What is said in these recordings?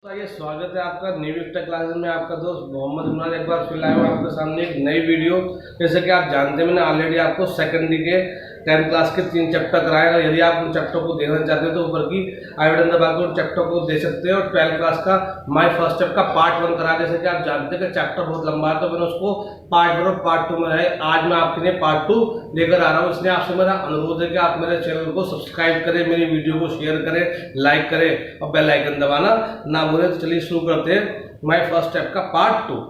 ये स्वागत है आपका न्यू एक्स्ट्रा क्लासेस में। आपका दोस्त मोहम्मद इमरान एक बार फिर आया हूँ आपके सामने एक नई वीडियो। जैसे कि आप जानते हैं मैंने ऑलरेडी आपको सेकेंडरी के 10th क्लास के 3 चैप्टर कराए हैं। यदि आप उन चैप्टर को देखना चाहते हैं तो ऊपर की आई बटन दबा के उन चैप्टर को दे सकते हैं। और 12th क्लास का माय फर्स्ट स्टेप का पार्ट 1 करा। जैसे कि आप जानते हैं कि चैप्टर बहुत लंबा है तो मैंने उसको पार्ट 1 और पार्ट 2 में है। आज मैं आपके लिए पार्ट 2 लेकर आ रहा हूँ। इसलिए आपसे मेरा अनुरोध है कि आप मेरे चैनल को सब्सक्राइब करें, मेरी वीडियो को शेयर करें, लाइक करें और बेल आइकन दबाना ना भूलें। तो चलिए शुरू करते हैं माय फर्स्ट स्टेप का पार्ट 2।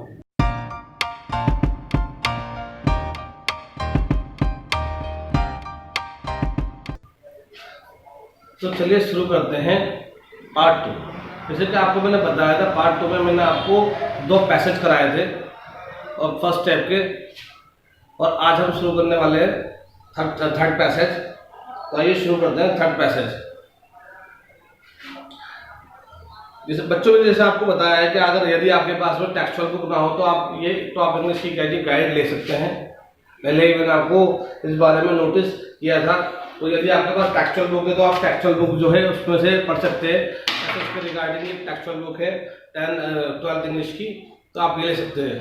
तो चलिए शुरू करते हैं पार्ट 2। जैसे कि आपको मैंने बताया था पार्ट 2 में मैंने आपको 2 पैसेज कराए थे और फर्स्ट स्टेप के, और आज हम शुरू करने वाले हैं थर्ड पैसेज। तो आइए शुरू करते हैं थर्ड पैसेज। जैसे बच्चों ने जैसे आपको बताया है कि अगर यदि आपके पास में टेक्सचुअल बुक ना हो तो आप इंग्लिश की गाइड ले सकते हैं। पहले ही मैंने आपको इस बारे में नोटिस किया था। तो यदि आपके पास टेक्सचुअल बुक है तो आप टेक्सचुअल बुक जो है उसमें से पढ़ सकते हैं। उसके रिगार्डिंग एक टेक्सचुअल बुक है 12th इंग्लिश की, तो आप ये ले सकते हैं।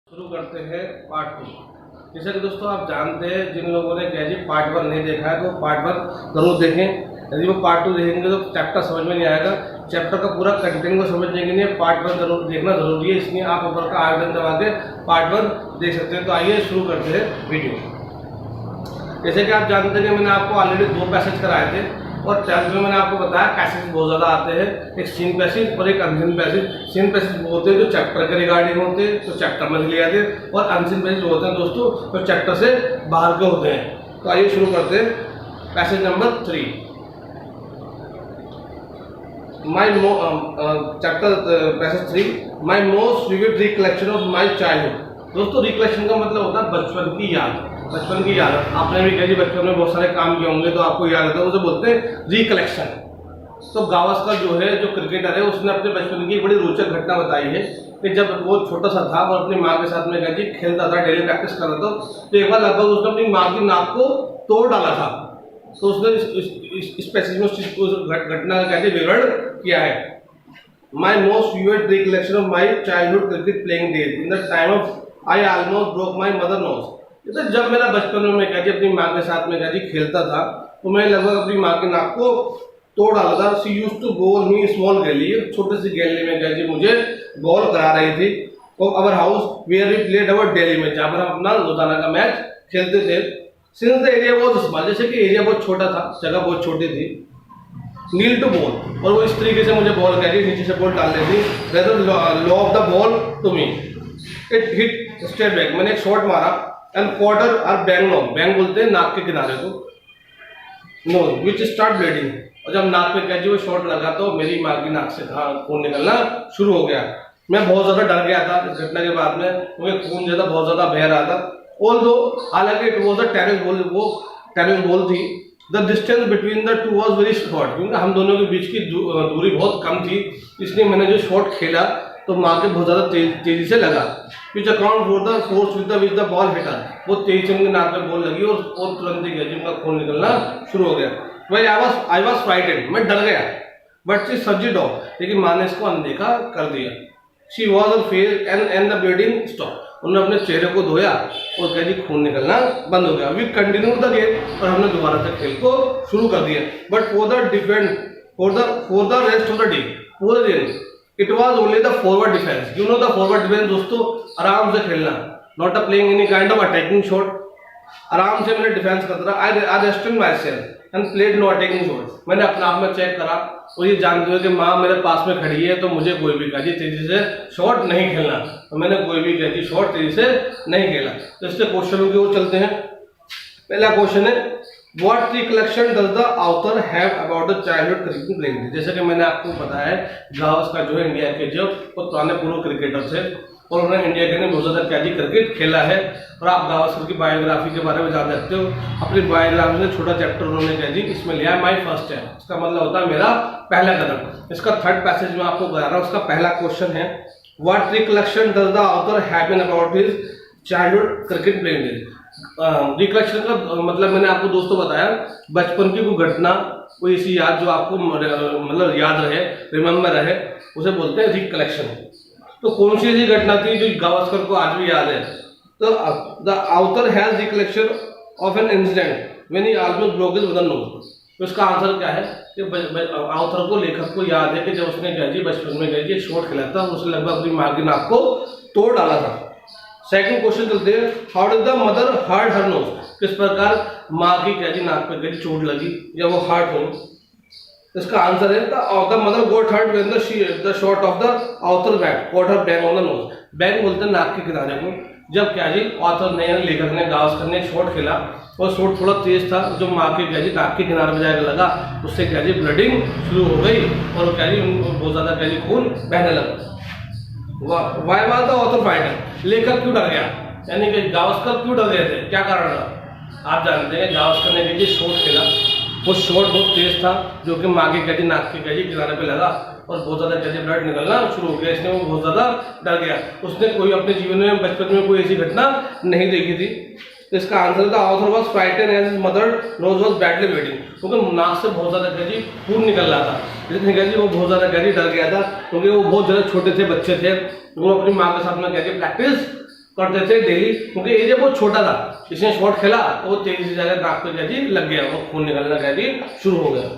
शुरू करते हैं पार्ट 2। जैसे कि दोस्तों आप जानते हैं, जिन लोगों ने क्या जी पार्ट 1 नहीं देखा है तो पार्ट 1 जरूर देखें। यदि वो पार्ट 2 देखेंगे तो चैप्टर समझ में नहीं आएगा। चैप्टर का पूरा कंटेंट को समझने के लिए पार्ट 1 जरूर देखना जरूरी है। इसलिए आप ऊपर का आइकन दबा के पार्ट 1 देख सकते हैं। तो आइए शुरू करते हैं वीडियो। जैसे कि आप जानते हैं कि मैंने आपको ऑलरेडी 2 पैसेज कराए थे और 12th में मैंने आपको बताया पैसेज बहुत ज़्यादा आते हैं। एक सीन पैसेज और एक अनसीन पैसेज। सीन पैसेज वो होते हैं जो चैप्टर के रिगार्डिंग होते हैं, तो चैप्टर में ले आते हैं, और अनसीन पैसेज होते हैं दोस्तों तो चैप्टर से बाहर के होते हैं। तो आइए शुरू करते हैं passage number 3। Chapter passage 3 my most vivid recollection of my childhood. दोस्तों रिकलेक्शन का मतलब होता है बचपन की याद। बचपन की याद आपने भी कही बचपन में बहुत सारे काम किए होंगे तो आपको याद आता है, उसे बोलते हैं रिकलेक्शन। तो गावस्कर जो है, जो क्रिकेटर है, उसने अपने बचपन की बड़ी रोचक घटना बताई है कि जब वो छोटा सा था और अपनी माँ के साथ में जी खेलता था, डेली प्रैक्टिस कर रहा था, तो एक बार लगभग उसने अपनी माँ की नाक को तोड़ डाला था। तो उसने इस पैसेज में उस घटना का कैसे विवरण किया है। My most vivid recollection of my childhood cricket playing days in the time of I almost broke my mother nose. तो जब मेरा बचपन में मैं कहती अपनी माँ के साथ में कहती खेलता था तो मैं लगभग अपनी माँ के नाक को तोड़ डाला था। She used to bowl me small galli, छोटी सी गैली में कहती मुझे बॉल करा रही थी। और our house where we played our daily में, जहाँ पर हम अपना रोजाना का मैच खेलते थे। Since the area was small, जैसे कि एरिया बहुत छोटा था, जगह बहुत छोटी थी। नील टू बॉल, और वो इस तरीके से मुझे बॉल कहती नीचे से बॉल डाल देती। Rather law of the ball to me, it hit straight back, मैंने एक शॉट मारा एंड क्वार्टर और बैंग नो, बैंग बोलते हैं नाक के किनारे को, नो विच स्टार्ट ब्लीडिंग। और जब नाक पे कैची वो शॉट लगा तो मेरी माँ की नाक से खून निकलना शुरू हो गया। मैं बहुत ज़्यादा डर गया था इस घटना के बाद में, क्योंकि खून ज़्यादा बहुत ज़्यादा बह रहा था। ऑल्दो हालांकि it was a tennis ball, वो टेनिस बॉल थी। The distance between the two was very short, क्योंकि हम दोनों के बीच की दूरी बहुत कम थी। इसलिए मैंने जो शॉट खेला तो माँ के बहुत ज़्यादा तेजी से लगा। Which account for the force with the ball hitter, वो तेजी से उनके नाक में बॉल लगी और तुरंत ही गया उनका खून निकलना शुरू हो गया। वेल आई वाज फ्राइटेड, मैं डर गया। बट शी सज्जिड ऑफ, लेकिन माँ ने इसको अनदेखा कर दिया। She was on face and the bleeding stop, उन्होंने अपने चेहरे को धोया और कह दी खून निकलना बंद हो गया। वी कंटिन्यू द गेम, और हमने दोबारा से खेल को शुरू कर दिया। But for the rest of the day, पूरे दिन it was only the forward defence. You know the forward defence दोस्तों, आराम से खेलना, not a playing any kind of attacking shot. आराम से मैंने डिफेंस करता रहा। I rested myself and played no attacking shot. मैंने अपने आप में चेक करा और ये जानते हुए कि माँ मेरे पास में खड़ी है तो मुझे कोई भी कहती तेजी से शॉट नहीं खेलना, तो मैंने कोई भी कहती शॉट तेजी से नहीं खेला। तो इससे क्वेश्चनों की ओर चलते हैं। पहला क्वेश्चन है What recollection does the author have about the childhood cricket playing? जैसे कि मैंने आपको बताया है गावस्कर जो है इंडिया के जो पुराने पूर्व क्रिकेटर थे और उन्होंने इंडिया के लिए बहुत ज़्यादा क्या जी क्रिकेट खेला है। और आप गावस्कर की बायोग्राफी के बारे में जान सकते हो। अपनी बायोग्राफी में छोटा चैप्टर उन्होंने क्या जी इसमें लिया माई फर्स्ट स्टेप, इसका मतलब होता है मेरा पहला कदम। इसका थर्ड पैसेज में आपको बता रहा हूँ। उसका पहला क्वेश्चन है What recollection does the author have about his childhood cricket playing days? Recollection का मतलब मैंने आपको दोस्तों बताया बचपन की कोई घटना कोई ऐसी याद जो आपको मतलब याद रहे, रिमेम्बर रहे, उसे बोलते हैं रिकलेक्शन। तो कौन सी ऐसी घटना थी जो गावस्कर को आज भी याद है? तो the author has recollection of an incident when he almost broke his mother nose. तो इसका आंसर क्या है कि ऑथर को, लेखक को याद है कि जब उसने क्या जी बचपन में गया जी शॉट खेला था, उसने लगभग अपनी माँ की नाक को तोड़ डाला था। सेकंड क्वेश्चन चलते हैं, how did the mother hurt her nose? किस प्रकार माँ की क्या जी नाक पे क्या चोट लगी या वो हर्ट हो? इसका आंसर है the mother got hurt when the shot of the author back got her bang on the nose. Bang बोलते हैं नाक के किनारे को। जब क्या जी ऑथर ने, लेखक ने, गावस्कर ने शॉट खेला और शॉट थोड़ा तेज था, जो माँ के क्या जी नाक के किनारे में जाकर लगा, उससे क्या जी ब्लडिंग शुरू हो गई और क्या जी बहुत ज्यादा क्या जी खून बहने लगा। Why was the author frightened? लेखक क्यों डर गया, यानी कि गावस्कर क्यों डर गए थे, क्या कारण था? आप जानते हैं गावस्कर ने क्या जी शॉट खेला, वो शॉट बहुत तेज था जो कि माँ के क्या जी नाक के क्या जी किनारे पे लगा और बहुत ज्यादा क्या जी ब्लड निकलना शुरू हो गया। इसने वो बहुत ज्यादा डर गया। उसने कोई अपने जीवन में बचपन में कोई ऐसी घटना नहीं देखी थी। तो इसका आंसर था author was frightened as his mother nose was badly bleeding, क्योंकि नाक से बहुत ज्यादा क्या जी खून निकल रहा था, इसलिए क्या जी वो बहुत ज्यादा क्या जी डर गया था, क्योंकि वो बहुत ज्यादा छोटे थे, बच्चे थे, वो अपनी माँ के साथ में क्या जी प्रैक्टिस करते थे डेली, क्योंकि ये जब वो छोटा था, इसने शॉट खेला तो वो तेजी से जाकर नाक पे क्या जी लग गया, वो खून निकलना क्या जी शुरू हो गया।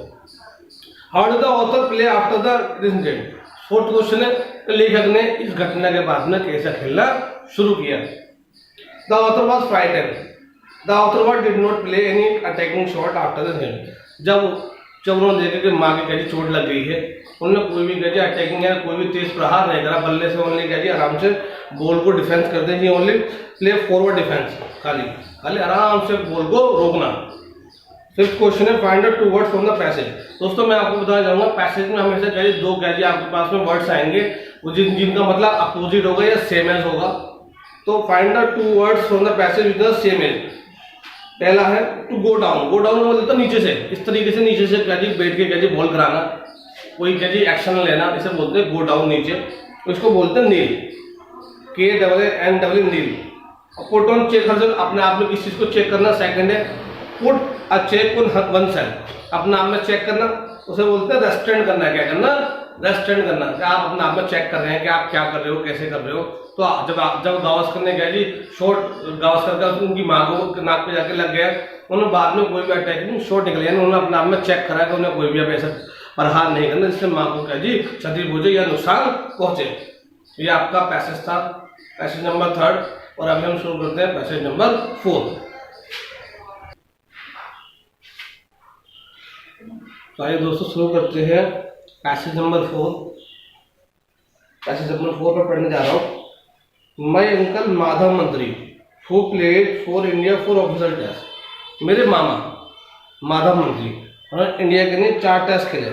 How did the author play after the incident? Fourth question है, लेखक ने इस घटना के बाद में कैसे खेलना शुरू किया? The author was frightened, the author was did not play any attacking shot after the incident. जब उन्होंने देखा कि माँ की क्या जी चोट लग गई है, उन्होंने कोई भी क्या जी अटैकिंग या कोई भी तेज प्रहार नहीं करा, बल्ले से उन्होंने क्या जी आराम से बॉल को डिफेंस करते हैं, ओनली प्ले फॉरवर्ड डिफेंस, खाली आराम से बॉल को रोकना। फिफ्थ क्वेश्चन है, find the two words from the passage. दोस्तों मैं आपको बताना चाहूंगा, पैसेज में हमेशा क्या जी दो क्या जी आपके पास में वर्ड्स आएंगे जिनका मतलब अपोजिट होगा या सेम एज होगा। तो find the two words from the passage with the same age. पहला है to go down. Go down मतलब नीचे से, इस तरीके से नीचे से क्या जी बैठ के क्या जी बॉल कराना, कोई क्या जी एक्शन लेना, इसे बोलते हैं गो डाउन नीचे, इसको बोलते हैं kneel, KNW kneel. Put on check, हर अपने आप में किस चीज को चेक करना। सेकंड है put a check on one self, अपने आप में चेक करना, उसे बोलते हैं रेस्टेंड करना। क्या करना? रेस्टेंड करना, कि आप अपने आप में चेक कर रहे हैं कि आप क्या कर रहे हो, कैसे कर रहे हो। तो जब गावस्कर ने क्या जी शॉट, गावस्कर का उनकी माँ को नाक पे जाके लग गया, उन्होंने बाद में कोई भी अटैकिंग शॉट निकल गया, उन्होंने अपने आप में चेक करा कि उन्हें कोई भी अब ऐसा प्रहार नहीं करना जिससे माँ को क्या जी क्षति पहुंचे या नुकसान पहुंचे। ये आपका पैसेज था, पैसेज नंबर 3, और अभी हम शुरू करते हैं पैसेज नंबर 4। तो आइए दोस्तों शुरू करते हैं पैसेज नंबर 4। पैसेज नंबर 4 पर पढ़ने जा रहा हूँ। My uncle Madhav Mantri who played for India for officer test. मेरे मामा माधव मंत्री उन्होंने इंडिया के लिए 4 टेस्ट खेले।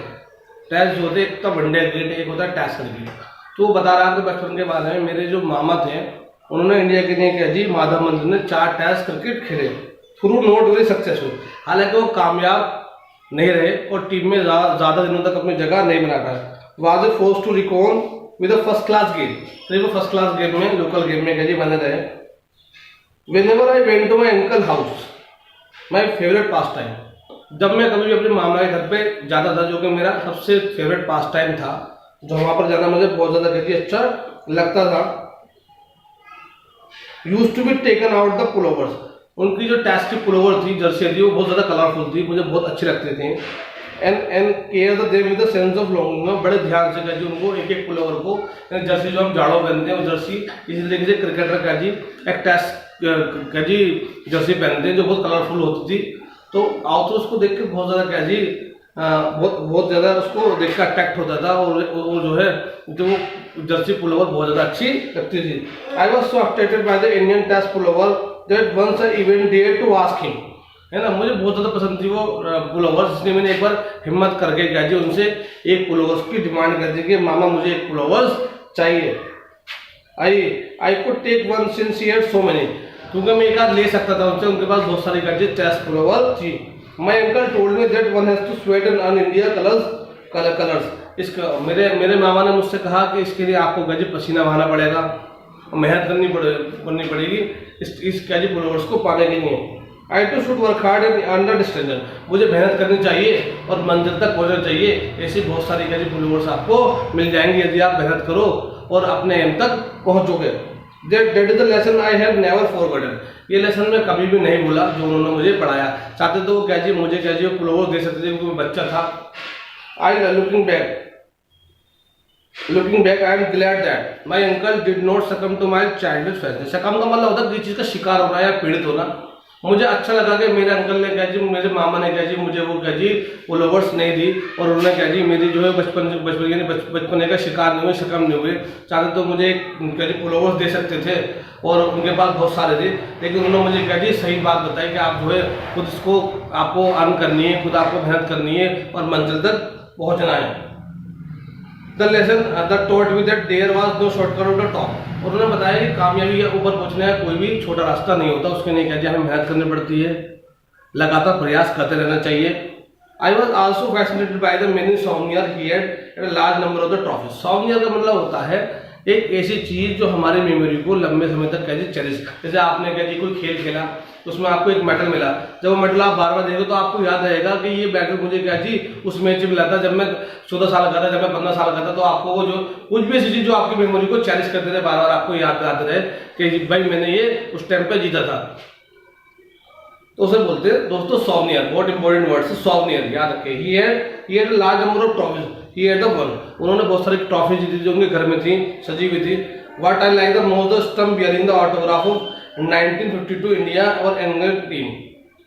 टेस्ट जो होते एक तो वनडे क्रिकेट, एक होता है टेस्ट क्रिकेट। तो बता रहा कि बचपन के बारे में मेरे जो मामा थे उन्होंने इंडिया के लिए क्या जी माधव मंत्री ने 4 टेस्ट क्रिकेट खेले, थ्रू नॉट वेरी सक्सेसफुल। हालांकि वो कामयाब नहीं रहे और टीम में ज्यादा दिनों तक अपनी जगह नहीं बना पाए। Was force to reckon with a first class game. तो वो फर्स्ट क्लास गेम में, लोकल गेम में क्या जी बने रहे। Whenever I went to my uncle house my favourite pass time. जब मैं कभी भी अपने मामा के घर पे जाता था, जो कि मेरा सबसे फेवरेट पास टाइम था, जो वहां पर जाना मुझे बहुत ज्यादा क्या जी अच्छा लगता था। Used to be taken out the pullovers. उनकी जो टेस्ट की पुलोवर थी, जर्सी थी, वो बहुत ज्यादा कलरफुल थी, मुझे बहुत अच्छी लगती थी। And care the with the sense of longing. बड़े ध्यान से क्या जी उनको एक एक पुलोवर को, जर्सी जो हम जाड़ों पहनते हैं वो जर्सी, इसी तरीके से क्रिकेटर क्या जी एक टेस्ट क्या जी जर्सी पहनते हैं जो बहुत कलरफुल होती थी। तो आओ तो उसको देख के बहुत ज्यादा क्या जी बहुत ज्यादा उसको देख कर अट्रैक्ट होता था, और वो जो है जो जर्सी पुलोवर बहुत ज्यादा अच्छी लगती थी। I was so attracted by the Indian test pullover that once I even dare to ask him. है ना, मुझे बहुत ज्यादा पसंद थी वो पुलोवर्स, इसलिए मैंने एक बार हिम्मत करके क्या जी उनसे एक पुलोवर्स की डिमांड कर दी कि मामा मुझे एक पुलोवर्स चाहिए। I could take one since he had so many, क्योंकि मैं एक आध ले सकता था उनसे, उनके पास बहुत सारी क्या जी टेस्ट पुलोवर थी। My uncle told me that one has to sweat and earn India colours. इसका मेरे मामा ने मुझसे कहा कि इसके लिए आपको क्या जी पसीना बहाना पड़ेगा, मेहनत करनी पड़ेगी इस क्या जी पुलोवर्स को पाने के लिए। I too should work hard in under distance, मुझे मेहनत करनी चाहिए और मंजिल तक पहुंचना चाहिए। ऐसी बहुत सारी क्या जी फॉलोवर्स आपको मिल जाएंगे यदि आप मेहनत करो और अपने एम तक पहुंचोगे। That is the lesson I have never forgotten, ये लेसन मैं कभी भी नहीं भूला जो उन्होंने मुझे पढ़ाया। चाहते तो वो क्या जी मुझे क्या जी फॉलोवर्स दे सकते थे क्योंकि मैं बच्चा था। I looking back I am glad that my uncle did not succumb to my childhood fashion. Succumb का मतलब होता है किसी चीज का शिकार होना या पीड़ित होना। मुझे अच्छा लगा कि मेरे अंकल ने क्या जी मेरे मामा ने क्या जी मुझे वो क्या जी फॉलोवर्स नहीं दी और उन्होंने क्या जी मेरी जो है बचपन का शिकार नहीं हुए, शकम नहीं हुए। चाहते तो मुझे क्या जी फॉलोवर्स दे सकते थे और उनके पास बहुत सारे थे, लेकिन उन्होंने मुझे क्या जी सही बात बताई कि आप जो है खुद इसको आपको अर्न करनी है, खुद आपको मेहनत करनी है और मंजिल तक पहुंचना है। The lesson the taught me that there was no shortcut of the top, और उन्होंने बताया कि कामयाबी या ऊपर पहुंचने का कोई भी छोटा रास्ता नहीं होता, उसके लिए क्या जी हमें मेहनत करनी पड़ती है, लगातार प्रयास करते रहना चाहिए। I was also fascinated by the many souvenir he had a large number of the trophy. Souvenir का मतलब होता है एक ऐसी चीज जो हमारी मेमोरी को लंबे समय तक क्या जी चेरिश। जैसे आपने क्या जी कोई खेल खेला तो उसमें आपको एक मेडल मिला, जब वो मेडल आप बार बार देखोगे तो आपको याद रहेगा कि ये मेडल मुझे क्या जी उस मैच में मिला था जब मैं 14 साल का था, जब मैं 15 साल का था। तो आपको वो जो कुछ भी ऐसी चीज जो आपकी मेमोरी को चेरिश करते रहे, बार बार आपको याद आते रहे कि भाई मैंने ये उस टाइम पे जीता था, तो उसे बोलते हैं दोस्तों सोवनियर। बहुत इंपॉर्टेंट वर्ड है सोवनियर, याद रखें। He had large number of trophies, he had the one, उन्होंने बहुत सारी ट्रॉफी जीती जो उनके घर में थी, सजी हुई थी। What I like the most the stump bearing the autograph of 1952 India और England team.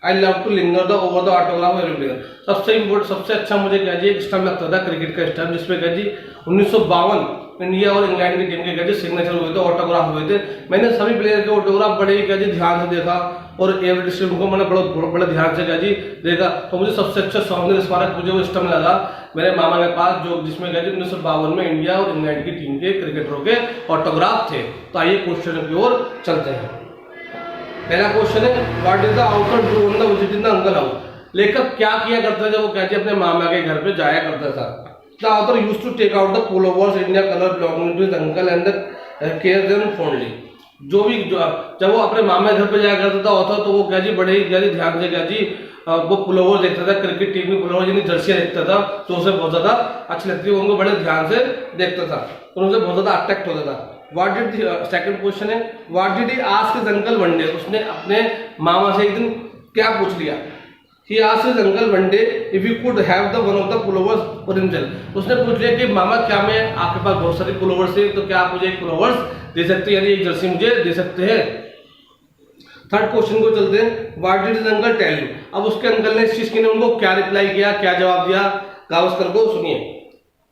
I love to linger the over the autograph every player. सबसे इम्पोर्टेंट सबसे अच्छा मुझे क्या जी एक स्टंप लगता था क्रिकेट का स्टंप, जिसमें क्या जी 1952 इंडिया और इंग्लैंड की टीम के क्या जी सिग्नेचर हुए थे, ऑटोग्राफ हुए थे। मैंने सभी प्लेयर के ऑटोग्राफ बड़े क्या जी ध्यान से देखा और एवरी स्टंप को मैंने बड़े ध्यान से क्या जी देखा। तो मुझे सबसे अच्छा सोवनियर स्मारक मुझे वो स्टंप लगा मेरे मामा के पास, जो जिसमें क्या जी 1952 में इंडिया और इंग्लैंड की टीम के क्रिकेटरों के ऑटोग्राफ थे। तो आइए क्वेश्चन की ओर चलते हैं। पहला क्वेश्चन है what is the outer do on the visit in the uncle house. लेखक क्या किया करता था जब वो क्या जी अपने मामा के घर पे जाया करता था। The author used to take out the pullovers India colour belonging to his uncle and care them fondly. जब वो अपने मामा के घर पे जाया करता था ऑथर, तो वो क्या जी बड़े ही क्या जी ध्यान से क्या जी वो पुलोवर देखता था, क्रिकेट टीम की पुलोवर यानी जर्सियां देखता था, तो उसे बहुत ज्यादा अच्छी लगती है, उनको बड़े ध्यान से देखता था, तो उनसे बहुत ज्यादा अट्रैक्ट होता था। What did सेकंड क्वेश्चन है what did he ask his uncle one day. उसने अपने मामा से एक दिन क्या पूछ लिया। He asked his uncle one day if you could have the one of the pullovers for himself. उसने पूछ लिया कि मामा क्या मैं आपके पास बहुत सारी पुलोवर्स है, तो क्या आप मुझे एक पुलोवर्स दे सकते हैं, यानी एक जर्सी मुझे दे सकते हैं। थर्ड क्वेश्चन को चलते हैं what did his uncle tell you. अब उसके अंकल ने इस चीज के लिए उनको क्या रिप्लाई किया, क्या जवाब दिया, गावस्कर को सुनिए।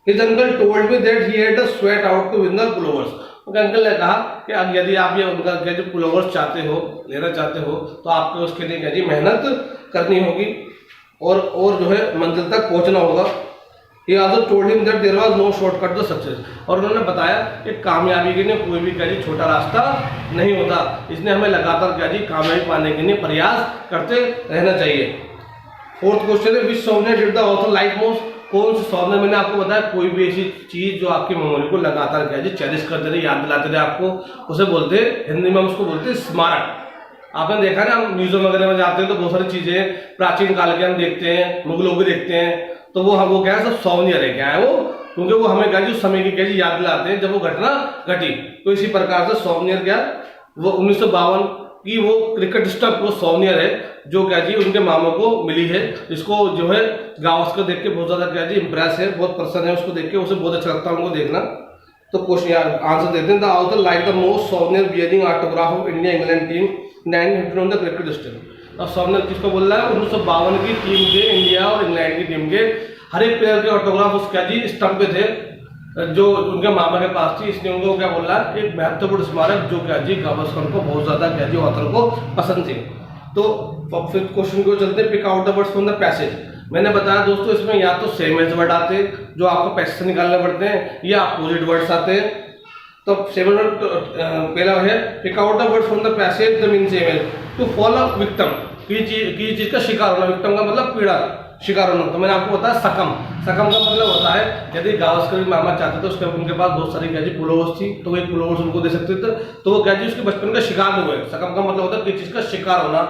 His uncle told me that he had to sweat out to win the pullovers. उनके अंकल ने कहा कि अब यदि आप ये उनका क्या जो पुलोवर्स चाहते हो, लेना चाहते हो, तो आपको उसके लिए क्या जी मेहनत करनी होगी और जो है मंजिल तक पहुंचना होगा। He also told him that there was no shortcut to success। और उन्होंने बताया कि कामयाबी के लिए कोई भी क्या जी छोटा रास्ता नहीं होता, इसलिए हमें लगातार क्या जी कामयाबी पाने के लिए प्रयास करते रहना चाहिए। फोर्थ क्वेश्चन है which souvenir did the author like most. कौन सी सोवनियर, मैंने आपको बताया कोई भी ऐसी चीज जो आपकी मेमोरी को लगातार क्या जी चेरिश करते रहे, याद दिलाते रहे आपको, उसे बोलते हैं हिंदी में उसको बोलते हैं स्मारक। आपने देखा ना हम म्यूजियम वगैरह में जाते हैं तो बहुत सारी चीजें प्राचीन काल के हम देखते हैं, मुगलों को देखते हैं, तो वो क्या है सब सोवनियर है, क्या है वो, क्योंकि वो हमें क्या जी उस समय की क्या जी याद दिलाते हैं जब वो घटना घटी। तो इसी प्रकार से सोवनियर क्या वो 1952 की वो क्रिकेट स्टंप वो सोवनियर है जो क्या जी उनके मामों को मिली है, जिसको जो है गावस्कर देख के बहुत ज्यादा क्या जी इंप्रेस है, बहुत प्रसन्न है उसको देख के, उसे बहुत अच्छा लगता है उनको देखना। तो क्वेश्चन आंसर देते हैं the author like the most souvenir bearing autograph of India England team 900 on the cricket stump. अब सोवनियर किसको बोल रहा है, 1952 की टीम के इंडिया और इंग्लैंड की टीम के हर एक प्लेयर के ऑटोग्राफ उस क्या जी स्टंप पे थे जो उनके मामा के पास थी, इसलिए उनको क्या बोल रहा है एक महत्वपूर्ण स्मारक जो क्या जी गावस्कर को बहुत ज्यादा क्या जी ऑथर को पसंद थे। तो फिफ्थ क्वेश्चन को चलते हैं pick out the words from the passage. मैंने बताया दोस्तों इसमें या तो सेम एज वर्ड आते हैं जो आपको पैसेज से निकालने पड़ते हैं, या अपोजिट वर्ड्स आते हैं। तो सेम वर्ड पहला है pick out the words from the passage the mean same as to fall a victim, किसी चीज का शिकार होना, विक्टिम का मतलब पीड़ा शिकार होना। तो मैंने आपको बताया सकम का मतलब होता है यदि गावस्कर की मामा चाहते थे, उसके उनके पास बहुत सारी क्या जी पुलोवर्स थी, तो वो एक पुलोवर्स उनको दे सकते थे, तो वो क्या जी उसके बचपन का शिकार नहीं हुए। सकम का मतलब होता है किसी चीज का शिकार होना।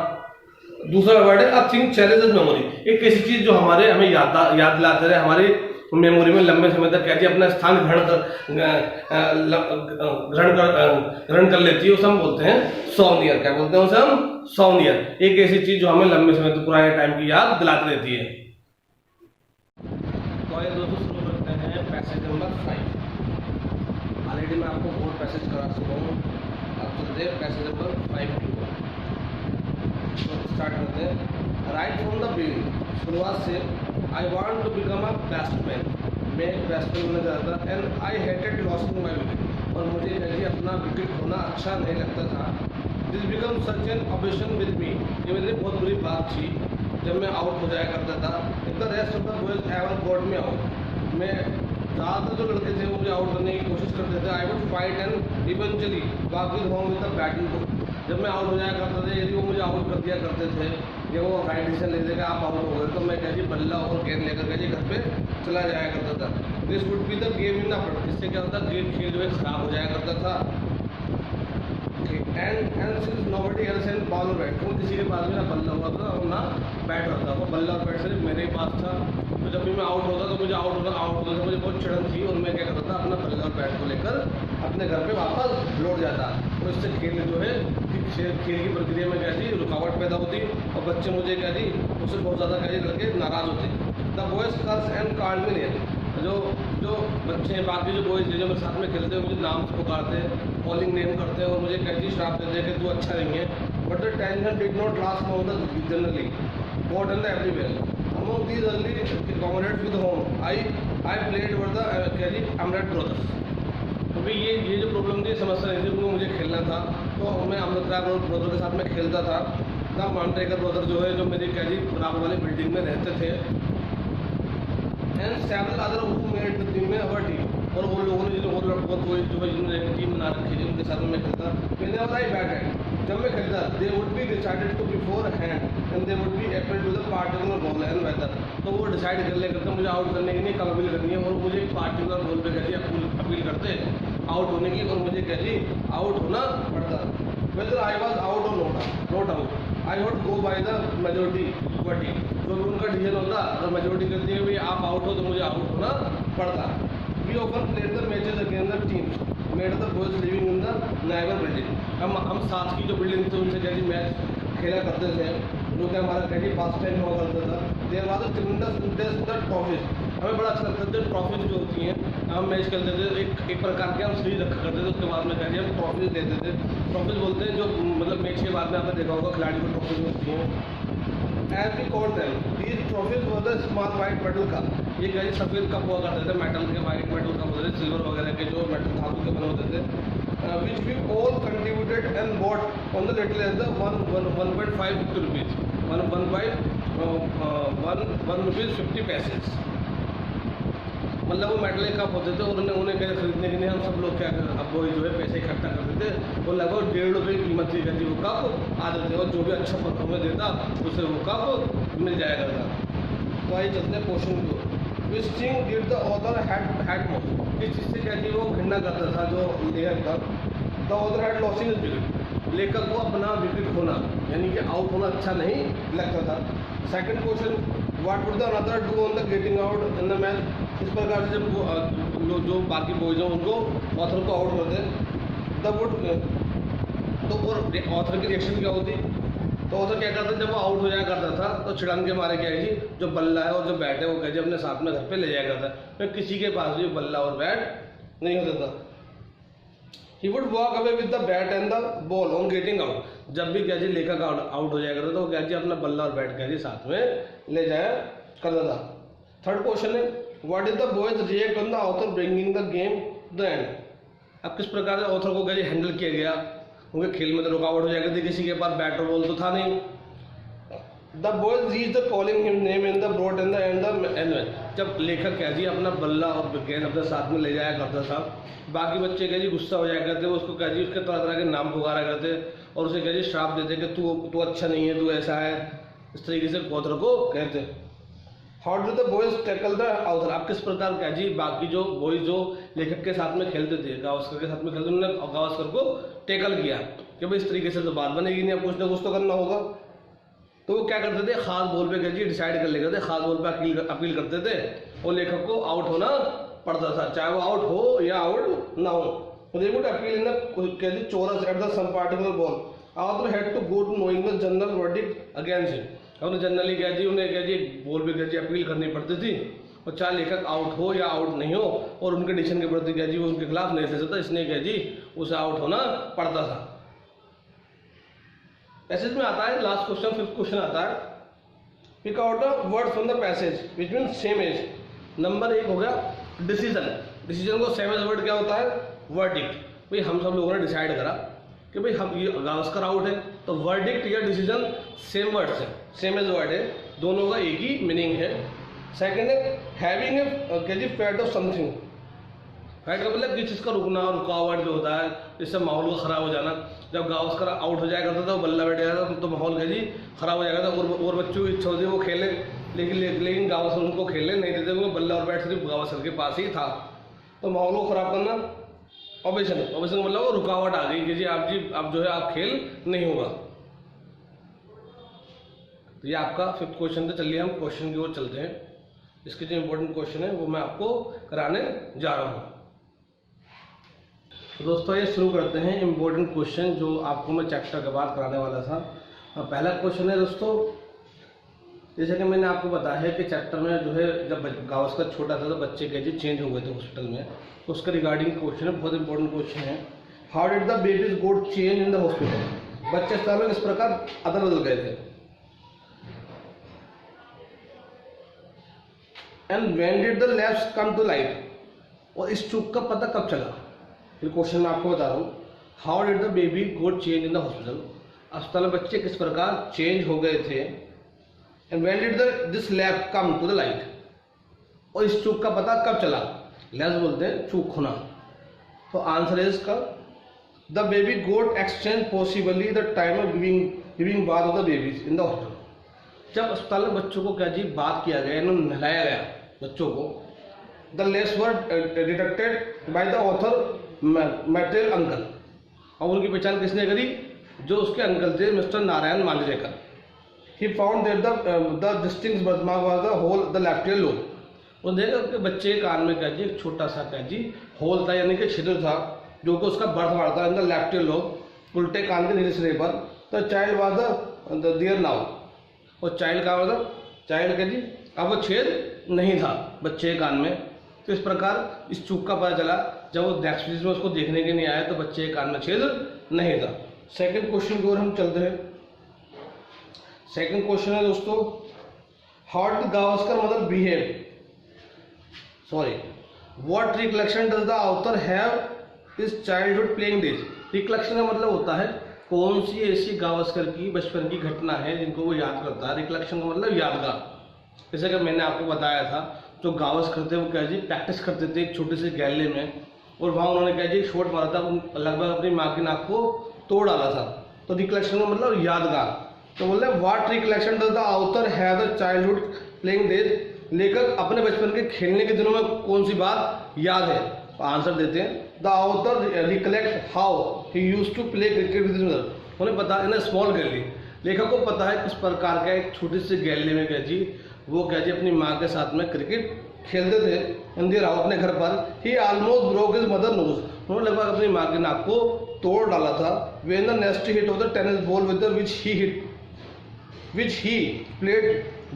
दूसरा वर्ड है अ थिंग चैलेंजेस मेमोरी, एक ऐसी चीज जो हमारे हमें याद दिलाते रहे, हमारी मेमोरी में लंबे समय तक कहती है अपना स्थान ग्रहण कर लेती है, उसे हम बोलते हैं सॉवनियर। क्या बोलते हैं उसे हम? सॉवनियर। एक ऐसी चीज जो हमें लंबे समय तक पुराने टाइम की याद दिलाती रहती है। तो आइए दोस्तों शुरू करते हैं पैसेज नंबर 5। ऑलरेडी मैं आपको 4 पैसेज करा चुका हूँ, अब चलते हैं पैसेज नंबर 5 की ओर। तो स्टार्ट करते हैं। राइट फ्रॉम द बिगिनिंग, शुरुआत से, I want to become a batsman, मैं एक बैट्समैन बनना चाहता था। And I hated losing my wicket, और मुझे कभी अपना विकेट खोना अच्छा नहीं लगता था। This become such an obsession with me, ये मेरे लिए बहुत बुरी बात थी जब मैं आउट हो जाया करता था। If the rest of the boys ever got me out, मैं ज़्यादातर जो लड़के थे वो मुझे आउट करने की कोशिश करते थे। I would fight and eventually walk with home with the batting ball, जब मैं आउट हो जाया करता था, यदि वो मुझे आउट कर दिया करते थे या वो राइट डिसीजन ले लेकर आप आउट हो गए, तो मैं कहीं बल्ला और गेंद लेकर कहीं घर पे चला जाया करता था। This would be the game in the, इससे क्या होता, गेम खेल जो है खराब हो जाया करता था। And since nobody else and ball और बैट, तो किसी के पास में ना बल्ला हुआ था और ना बैट होता, वो बल्ला और बैट सिर्फ मेरे पास था। तो जब भी मैं आउट होता तो मुझे आउट होने से मुझे बहुत चिड़न थी, और मैं क्या करता था, अपना बल्ला और बैट को लेकर अपने घर पे वापस लौट जाता। तो इससे खेल जो है खेल की प्रक्रिया में क्या थी, रुकावट पैदा होती, और बच्चे मुझे क्या थी उससे बहुत ज़्यादा क्या लड़के नाराज़ होते। The boys curse and called me name, जो बच्चे हैं, बाकी जो बॉयज जो मेरे साथ में खेलते हैं, मुझे नाम से पुकारते हैं, कॉलिंग नेम करते हैं, और मुझे कैसी श्राप देते हैं कि तू अच्छा नहीं है। But the tension did not last long the generally got end everywhere among these early comrades with whom I played for the Kari Amrit brothers. तो भाई ये जो प्रॉब्लम थी, समस्या नहीं थी, क्योंकि मुझे खेलना था, तो मैं अमृतराय ब्रदर के साथ में खेलता था। द मांटेकर ब्रदर जो है, जो मेरी कैरी बराबर वाली बिल्डिंग में रहते थे। And several other who made the team में अवर टीम, और वो लोगों ने जो कोई जो जिन्होंने टीम बना रखी थी, उनके साथ में मैं खेलता। मैंने बताया बैट है, जब मैं खेलता they would be decided to beforehand and they would be appear to the particular ball and weather, तो वो डिसाइड कर ले करते मुझे आउट करने की नहीं, कब अपील करनी है, और मुझे एक पार्टिकुलर बॉल पे कहती अपील करते आउट होने की, और मुझे कहती आउट होना पड़ता। वेदर आई वॉज आउट और not out, I would go by the majority बटी, जो भी उनका डिसीजन होता, अगर मेजोरिटी कहती है भाई आप आउट हो तो मुझे आउट होना पड़ता। We often played the matches against the teams made the boys living in the neighbour building, हम साथ की जो बिल्डिंग थी उनसे कैसी मैच खेला करते थे, जो कि हमारा कैसी पास टाइम हुआ करता था। देर बाद ट्रिमेंडस इंटरेस्ट द ट्रॉफीज, हमें बड़ा अच्छा लगता था। ट्रॉफीज जो होती हैं, हम मैच खेलते थे, एक प्रकार के हम सीरीज रखा करते थे, उसके बाद में कहते हम ट्रॉफीज देते थे। ट्रॉफीज बोलते हैं जो मतलब मैच के बाद में आपने देखा होगा खिलाड़ी को ट्रॉफीज होती हैं। As we called them, these trophies were the small white metal का, ये कहीं सफ़ेद कप हुआ करते थे, मेटल के, वाइट मेटल कप होते थे, सिल्वर वगैरह के जो मेटल धातु के बने होते थे, which we all contributed and bought on the little as the 1.5 rupees 1 rupees 50 पैसे, मतलब वो मेटल के कप होते थे, और उन्हें कैसे खरीदने के लिए हम सब लोग क्या करते, अब वो जो है पैसे इकट्ठा करते थे, वो लगभग 1.5 रुपये की कीमत की करती वो कप आते थे, और जो भी अच्छा परफॉर्मेंस देता उसे वो कप मिल जाया करता। तो आइए चलते हैं क्वेश्चन को। Which thing did the author had most, इस चीज़ से क्या थी वो घृणा करता था जो लेखक था। The author had losing his wicket, लेखक को अपना विकेट खोना यानी कि आउट होना अच्छा नहीं लगता था। Second question, what would the another do on the getting out in the match, इस प्रकार से जब जो बाकी बॉयज हैं उनको ऑथर को आउट करते तब वो, तो और ऑथर की रिएक्शन क्या होती, तो ऑथर क्या करता जब वो आउट हो जाया करता था तो छिड़न के मारे क्या जी जो बल्ला है और जो बैट है वो कह अपने साथ में घर पे ले जाया करता, फिर किसी के पास भी बल्ला और बैट नहीं होता था। He would walk away with the bat and the ball on getting out, जब भी क्या जी लेखक आउट हो जाया करता तो क्या जी अपना बल्ला और बैट क्या जी साथ में ले जाया करता था। थर्ड क्वेश्चन है, what is the boys react on the author bringing the game the end, अब किस प्रकार से ऑथर को क्या जी हैंडल किया गया, उनके खेल में तो रुकावट हो जाएगी, किसी के पास बैट और बॉल तो था नहीं। The boys reach the calling him name in the broad and the end, जब लेखक क्या जी अपना बल्ला और गेंद अपने साथ में ले जाया करता था, बाकी बच्चे क्या जी गुस्सा हो जाया करते, उसको क्या जी उसके तरह तरह के नाम पुकारा करते और उसे क्या जी श्राप देते कि तू अच्छा नहीं है, तू ऐसा है, इस तरीके से ऑथर को कहते। How do the boys tackle the author, आप किस प्रकार क्या जी बाकी जो बॉयज जो लेखक के साथ में खेलते थे, गावस्कर के साथ में खेलते, उन्होंने गावस्कर को टैकल किया कि भाई इस तरीके से तो बात बनेगी नहीं, अब कुछ ना कुछ तो करना होगा। तो वो क्या करते थे, खास बॉल पे क्या जी डिसाइड कर लेते थे, खास बॉल पे अपील करते थे और लेखक को आउट होना पड़ता था, चाहे वो आउट हो या आउट ना हो। तो they would appeal in the chorus at the some particular ball, author had to go to knowing the general verdict against him. और जनरली क्या जी उन्हें क्या जी बॉल पे क्या जी अपील करनी पड़ती थी, और चाहे लेखक आउट हो या आउट नहीं हो, और उनके डिसीजन के प्रति क्या जी वो उनके खिलाफ नहीं दे सकता, इसलिए क्या जी उसे आउट होना पड़ता था। पैसेज में आता है लास्ट क्वेश्चन, फिफ्थ क्वेश्चन आता है, pick out the word from the passage which mean same as. Number 1 हो गया डिसीजन। डिसीजन को सेम एज वर्ड क्या होता है, वर्डिक्ट। भाई हम सब लोगों ने डिसाइड करा कि भाई हम ये गावस्कर आउट है, तो वर्डिक्ट या डिसीजन सेम वर्ड है, सेम एज वर्ड है, दोनों का एक ही मीनिंग है। सेकेंड है हैविंग ए क्या जी फैट ऑफ समथिंग। फैट का मतलब किसी चीज़ का रुकना, रुकावट जो होता है जिससे माहौल का खराब हो जाना। जब गावस्कर आउट हो जाया करता था, वो बल्ला बैठ जाता था, तो माहौल क्या जी खराब हो जाएगा था, और बच्चों की इच्छा होती है वो खेलें, लेकिन गावस्कर उनको खेलने नहीं देते, क्योंकि बल्ला और बैट सिर्फ गावस्कर के पास ही था। तो माहौल को खराब करना ऑब्जेक्शन का मतलब वो रुकावट आ गई कि जी आप जो है आप खेल नहीं होगा। तो ये आपका फिफ्थ क्वेश्चन था। चलिए हम क्वेश्चन की ओर चलते हैं। इसके जो इम्पोर्टेंट क्वेश्चन है वो मैं आपको कराने जा रहा हूँ। तो दोस्तों ये शुरू करते हैं इम्पोर्टेंट क्वेश्चन जो आपको मैं चैप्टर के बाद कराने वाला था। पहला क्वेश्चन है दोस्तों, जैसे कि मैंने आपको बताया है कि चैप्टर में जो है जब गावस्कर छोटा था तो बच्चे के जी चेंज हो गए थे हॉस्पिटल में, तो उसका रिगार्डिंग क्वेश्चन है, बहुत इंपॉर्टेंट क्वेश्चन है। How did the babies got change in the hospital. बच्चे अस्पताल में किस प्रकार अदल बदल गए थे। And when did the labs come to light. और इस चूक का पता कब चला। फिर क्वेश्चन मैं आपको बता रहा हूँ, how did the baby got change in the hospital. अस्पताल में बच्चे किस प्रकार चेंज हो गए थे। And when did this lab come to light लाइट। और इस चूक का पता कब चला। लैब्स बोलते हैं चूक होना। तो आंसर इज का the baby got exchange possibly the time of giving bath of the babies in the hospital. जब अस्पताल में बच्चों को क्या जी बात किया गया, इन्होंने नहलाया गया बच्चों को, the less were detected by the author material uncle. और उनकी पहचान किसने करी, जो उसके अंकल थे mister Narayan Manjrekar. He found that the distinct birthmark was the hole the left ear lobe. वो देखा कि बच्चे के कान में क्या जी एक छोटा सा क्या जी होल था, यानी कि छिद्र था, जो कि उसका बर्थ वाला था in the left ear lobe, उल्टे कान के नीचे सिरे पर। The child was the there now. और चाइल्ड का मतलब चाइल्ड का जी अब वो छेद नहीं था बच्चे के कान में। तो इस प्रकार इस चूक का पता चला, जब वो नेक्स्ट विजिट में उसको देखने के नहीं आया तो बच्चे के कान में छेद नहीं था। सेकंड क्वेश्चन की ओर हम चलते हैं। सेकंड क्वेश्चन है दोस्तों, how did Gavaskar mother behave, sorry what recollection does the author have his childhood playing days. Recollection का मतलब होता है कौन सी ऐसी गावस्कर की बचपन की घटना है जिनको वो याद करता है। रिकलेक्शन का मतलब यादगार। जैसे कि मैंने आपको बताया था, जो गावस्कर थे वो क्या जी प्रैक्टिस करते थे एक छोटे से गैलरी में, और वहाँ उन्होंने क्या जी शॉट मारा था, लगभग अपनी माँ की नाक को तोड़ डाला था। तो रिकलेक्शन का मतलब यादगार। तो बोल रहे what recollection does the author have the childhood playing days. लेखक अपने बचपन के खेलने के दिनों में कौन सी बात याद है। तो आंसर देते हैं, the author recollect how he used to play cricket with his mother. उन्हें पता इन स्मॉल गैलरी, लेखक को पता है किस प्रकार का एक छोटी सी गैलरी में क्या जी वो क्या जी अपनी माँ के साथ में क्रिकेट खेलते थे। इंदिरा राव अपने घर पर ही almost broke his mother nose. उन्होंने लगभग अपनी माँ की नाक को तोड़ डाला था। When the next hit of the tennis ball with which he played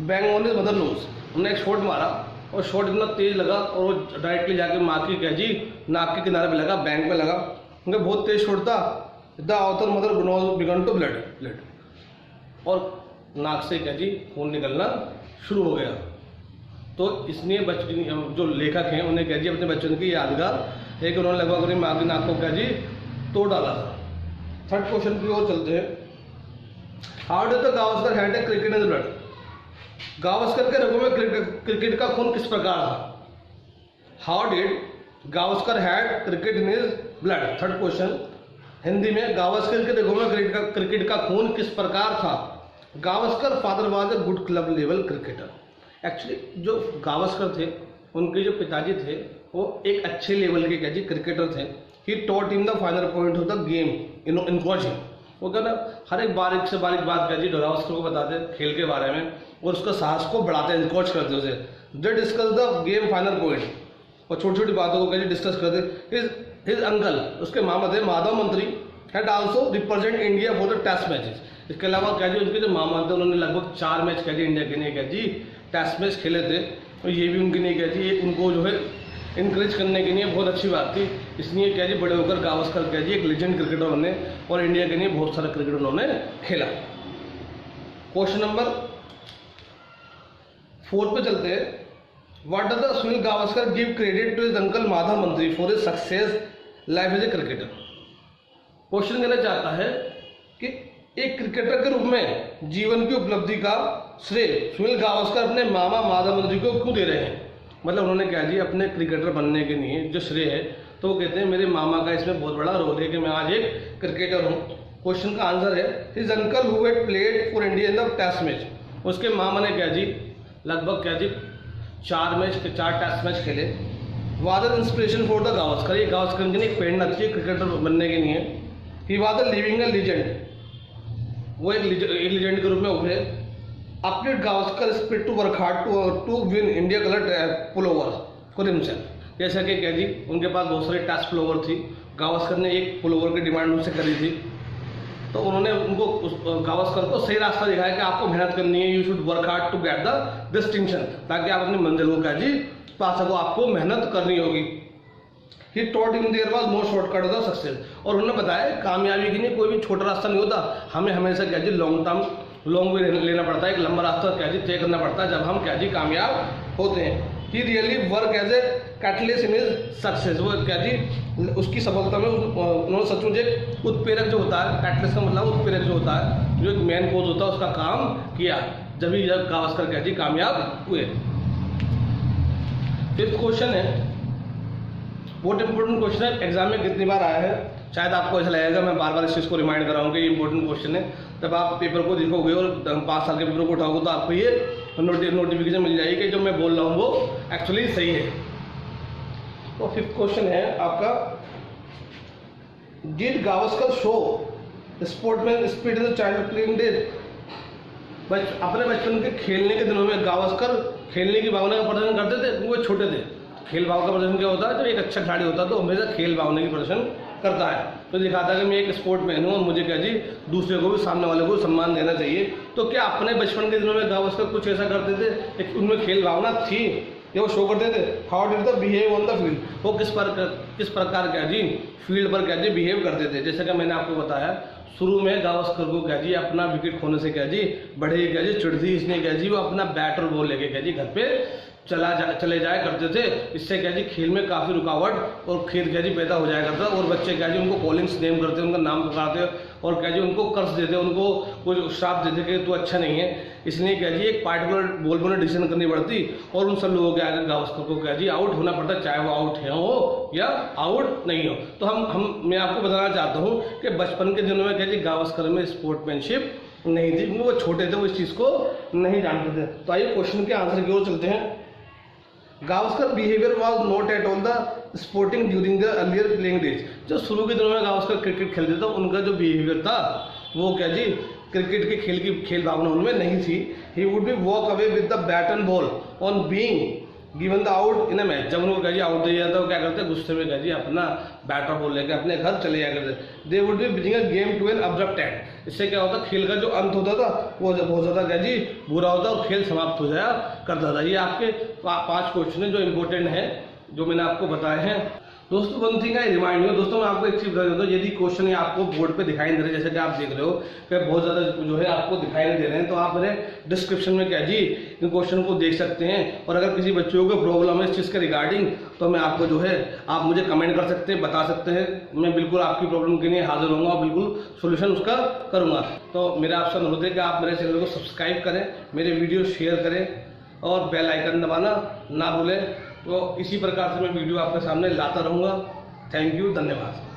bang on his mother nose. उन्होंने एक शॉट मारा और शॉट इतना तेज लगा और वो डायरेक्टली जाके माँ की क्या जी नाक के किनारे पे लगा, बैंक पे लगा, क्योंकि बहुत तेज शॉट था। The author mother nose began to blood. और नाक से क्या जी खून निकलना शुरू हो गया। तो इसलिए बचपन जो लेखक हैं उन्हें क्या जी अपने बच्चों की यादगार एक उन्होंने लगभग अपनी माँ की नाक को क्या जी तोड़ डाला था। थर्ड क्वेश्चन की ओर चलते हैं। How did the Gavaskar had a cricket in blood. Gavaskar के रगों में क्रिकेट का खून किस प्रकार था। How did Gavaskar had cricket in his blood. Third question, Hindi में गावस्कर के रगों में क्रिकेट का खून किस प्रकार था। Gavaskar father was a good club level cricketer. Actually जो गावस्कर थे उनके जो पिताजी थे वो एक अच्छे लेवल के क्या जी क्रिकेटर थे। He taught in the final point of the game in coaching. वो क्या ना हर एक बारीक से बारीक बात क्या जी गावस्कर को बताते खेल के बारे में और उसका साहस को बढ़ाते हैं, कोच करते उसे। They discuss the game final point, और छोटी छोटी बातों को क्या जी डिस्कस करते। हिज अंकल, उसके मामा थे Madhav Mantri, had also represent India for the test matches. इसके अलावा क्या जी उनके जो मामा थे उन्होंने लगभग 4 मैच क्या जी इंडिया के लिए क्या जी टेस्ट मैच खेले थे, और ये भी उनके लिए क्या जी उनको जो है इनकरेज करने के लिए बहुत अच्छी बात थी। इसलिए क्या जी बड़े होकर गावस्कर क्या जी एक लेजेंड क्रिकेटर बने और इंडिया के लिए बहुत सारा क्रिकेट उन्होंने खेला। क्वेश्चन नंबर 4 पे चलते हैं। What does the Sunil Gavaskar give credit to his uncle Madhav Mantri for his success life as a cricketer. Question कहना चाहता है कि एक क्रिकेटर के रूप में जीवन की उपलब्धि का श्रेय सुनील गावस्कर अपने मामा माधव मंत्री को क्यों दे रहे हैं। मतलब उन्होंने क्या जी अपने क्रिकेटर बनने के लिए जो श्रेय है तो वो कहते हैं मेरे मामा का इसमें बहुत बड़ा रोल है कि मैं आज एक क्रिकेटर हूँ। क्वेश्चन का आंसर है his uncle who had played for India in the test match. उसके मामा ने क्या जी लगभग क्या जी 4 टेस्ट मैच खेले। Was an inspiration for the Gavaskar, ये गावस्कर के लिए एक प्रेरणा थी क्रिकेटर बनने के लिए। He was a living a legend, वो एक लीजेंड के रूप में उभरे। Update Gavaskar spirit to work hard to win India colour pullover for himself. जैसा कि क्या जी उनके पास बहुत सारे टेस्ट पुलोवर थी, गावस्कर ने एक पुलोवर की डिमांड उनसे करी थी, तो उन्होंने उनको गावस्कर को सही रास्ता दिखाया कि आपको मेहनत करनी है, you should work hard to get the distinction, ताकि आप अपनी मंजिल को क्या जी पा सको, आपको मेहनत करनी होगी। He taught him there was no shortcut the success, और उन्होंने बताया कामयाबी के लिए कोई भी छोटा रास्ता नहीं होता, हमें हमेशा क्या जी लॉन्ग वे लेना पड़ता है, एक लंबा रास्ता क्या जी तय करना पड़ता है जब हम क्या जी कामयाब होते हैं। He really work as a catalyst in his success, वो क्या जी उसकी सफलता में उन्होंने सचमुच एक उत्प्रेरक जो होता है, कैटलिस्ट का मतलब उत्प्रेरक जो होता है, जो एक मेन कोज होता है उसका काम किया, जब गावस्कर क्या जी कामयाब हुए। 5th क्वेश्चन है, बहुत इंपॉर्टेंट क्वेश्चन है, एग्जाम में कितनी बार आया है, शायद आपको ऐसा लगेगा मैं बार बार इस चीज़ को रिमाइंड कर रहा हूँ कि ये इंपॉर्टेंट क्वेश्चन है। जब आप पेपर को देखोगे और 5 साल के पेपर को उठाओगे तो आपको ये नोटिफिकेशन मिल जाएगी कि जो मैं बोल रहा हूँ वो एक्चुअली सही है। तो 5th क्वेश्चन है आपका, did Gavaskar show sportsman spirit in the child playing days. अपने बचपन के खेलने के दिनों में गावस्कर खेलने की भावना का प्रदर्शन करते थे, वो छोटे थे। खेल भाव का प्रदर्शन क्या होता है, जब एक अच्छा खिलाड़ी होता है तो हमेशा खेल भावना की प्रदर्शन करता है, तो दिखाता है कि मैं एक स्पोर्ट्समैन हूँ और मुझे क्या जी दूसरे को भी, सामने वाले को सम्मान देना चाहिए। तो क्या अपने बचपन के दिनों में गावस्कर कुछ ऐसा करते थे, उनमें खेल भावना थी या वो शो करते थे। How did the behave on the field, वो किस प्रकार क्या जी फील्ड पर क्या जी बिहेव करते थे। जैसे कि मैंने आपको बताया शुरू में गावस्कर को क्या जी अपना विकेट खोने से क्या जी बड़े क्या जी चिढ़ती, इसने क्या जी वो अपना बैट और बॉल लेके क्या जी घर पे चले जाया करते थे। इससे क्या जी खेल में काफ़ी रुकावट और खेद क्या जी पैदा हो जाया करता, और बच्चे क्या जी उनको कॉलिंग्स नेम करते, उनका नाम पुकारते और क्या जी उनको कर्ज देते, उनको कोई श्राप देते कि तू अच्छा नहीं है। इसलिए क्या जी एक पार्टिकुलर बॉल पर डिसीजन करनी पड़ती और उन सब लोगों के आगे गावस्कर को क्या जी आउट होना पड़ता, चाहे वो आउट हो या आउट नहीं हो। तो मैं आपको बताना चाहता हूँ कि बचपन के दिनों में क्या जी गावस्कर में स्पोर्ट्समैनशिप नहीं थी, क्योंकि वो छोटे थे, वो इस चीज़ को नहीं जानते थे। तो आइए क्वेश्चन के आंसर की ओर चलते हैं। Gavaskar behaviour was not at all the sporting during the earlier playing days. जो शुरू के दिनों में गावस्कर क्रिकेट खेलते थे उनका जो बिहेवियर था वो क्या जी क्रिकेट के खेल भावना उनमें नहीं थी। He would be walk away with the bat and ball on being given the out in a match. जब उनको क्या जी आउट दिया जाता है वो क्या करते हैं, गुस्से में क्या जी अपना बैट और बॉल लेकर अपने घर चले जाया करते। They would be bring a game to an abrupt end. इससे क्या होता, खेल का जो अंत होता था वो बहुत ज़्यादा क्या जी बुरा होता और खेल समाप्त हो जाया करता था। ये आपके 5 क्वेश्चन है जो इंपॉर्टेंट है, जो मैंने आपको बताए हैं। दोस्तों one thing I remind you, दोस्तों मैं आपको एक चीज़ बता देता हूँ, यदि क्वेश्चन ये आपको बोर्ड पे दिखाई नहीं दे रहे, जैसे कि आप देख रहे हो कि बहुत ज़्यादा जो है आपको दिखाई नहीं दे रहे हैं, तो आप मेरे डिस्क्रिप्शन में क्या जी इन क्वेश्चन को देख सकते हैं। और अगर किसी बच्चों को प्रॉब्लम है इस चीज़ के रिगार्डिंग तो मैं आपको जो है आप मुझे कमेंट कर सकते हैं, बता सकते हैं, मैं बिल्कुल आपकी प्रॉब्लम के लिए हाजिर होऊंगा और बिल्कुल सोल्यूशन उसका करूँगा। तो मेरा आपसे अनुरोध है कि आप मेरे चैनल को सब्सक्राइब करें, मेरे वीडियो शेयर करें और बेल आइकन दबाना ना भूलें। तो इसी प्रकार से मैं वीडियो आपके सामने लाता रहूँगा। थैंक यू, धन्यवाद।